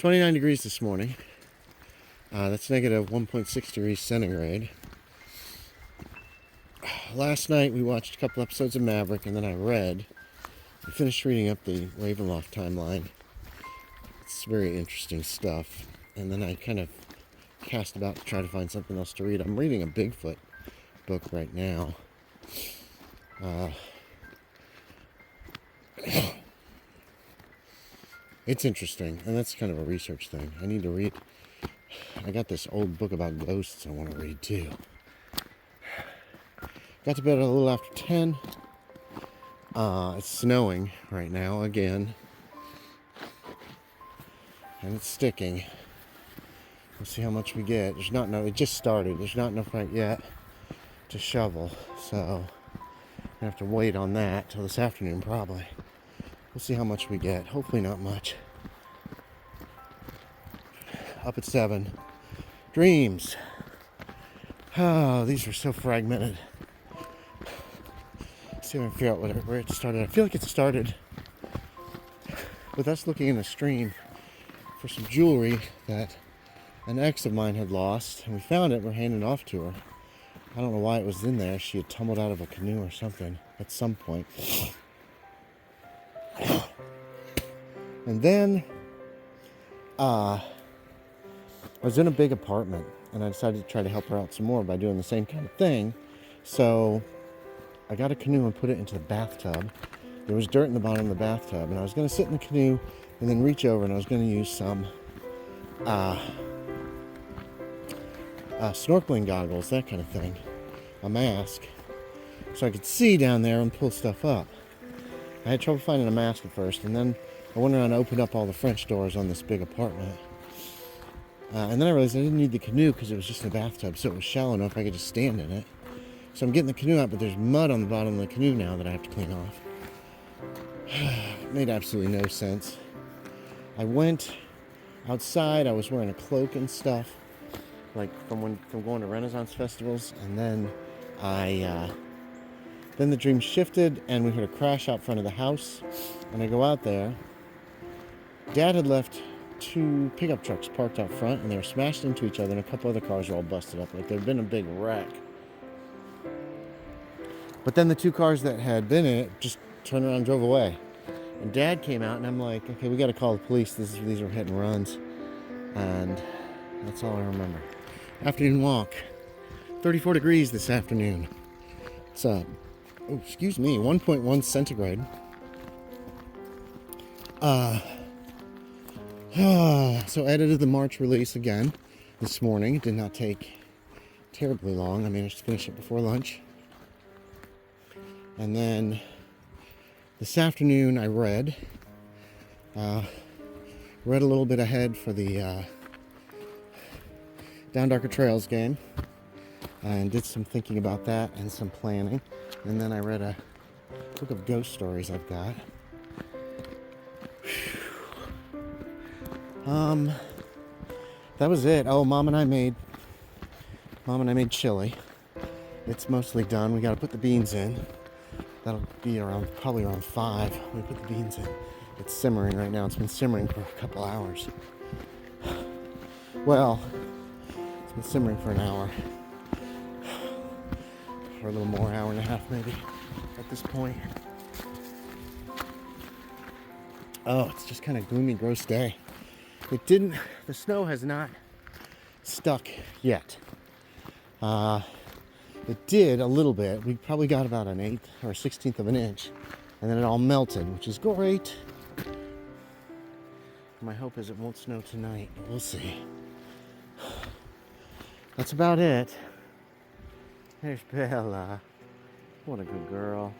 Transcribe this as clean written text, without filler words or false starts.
29 degrees this morning. That's negative 1.6 degrees centigrade. Last night we watched a couple episodes of Maverick, and then I finished reading up the Ravenloft timeline. It's very interesting stuff. And then I kind of cast about to try to find something else to read. I'm reading a Bigfoot book right now. It's interesting, and that's kind of a research thing. I need to read. I got this old book about ghosts I want to read too. Got to bed a little after 10. It's snowing right now again, and it's sticking. We'll see how much we get. It just started. There's not enough right yet to shovel, so I have to wait on that till this afternoon probably. We'll see how much we get. Hopefully not much. Up at 7. Dreams. Oh, these are so fragmented. See if I can figure out where it started. I feel like it started with us looking in a stream for some jewelry that an ex of mine had lost, and we found it. We're handing it off to her. I don't know why it was in there. She had tumbled out of a canoe or something at some point. And then I was in a big apartment, and I decided to try to help her out some more by doing the same kind of thing. So I got a canoe and put it into the bathtub. There was dirt in the bottom of the bathtub, and I was going to sit in the canoe and then reach over, and I was going to use some snorkeling goggles, that kind of thing, a mask, so I could see down there and pull stuff up. I had trouble finding a mask at first, and then I went around and opened up all the French doors on this big apartment. And then I realized I didn't need the canoe because it was just a bathtub, so it was shallow enough I could just stand in it. So I'm getting the canoe out, but there's mud on the bottom of the canoe now that I have to clean off. It made absolutely no sense. I went outside. I was wearing a cloak and stuff, like from going to Renaissance festivals, and then then the dream shifted, and we heard a crash out front of the house. And I go out there. Dad had left 2 pickup trucks parked out front, and they were smashed into each other, and a couple other cars were all busted up, like there'd been a big wreck. But then the 2 cars that had been in it just turned around and drove away. And Dad came out, and I'm like, okay, we got to call the police. These were hit and runs. And that's all I remember. Afternoon walk. 34 degrees this afternoon. It's 1.1 centigrade. So I edited the March release again this morning. It did not take terribly long. I managed to finish it before lunch. And then this afternoon I read a little bit ahead for the Down Darker Trails game, and did some thinking about that and some planning. And then I read a book of ghost stories I've got. That was it. Oh, Mom and I made chili. It's mostly done. We got to put the beans in. That'll be probably around 5. We put the beans in. It's simmering right now. It's been simmering for a couple hours. Well, it's been simmering for an hour. Or a little more, hour and a half maybe at this point. Oh, it's just kind of gloomy, gross day. The snow has not stuck yet. It did a little bit. We probably got about an 1/8 or 1/16 of an inch, and then it all melted, which is great. My hope is it won't snow tonight, but we'll see. That's about it. There's Bella. What a good girl.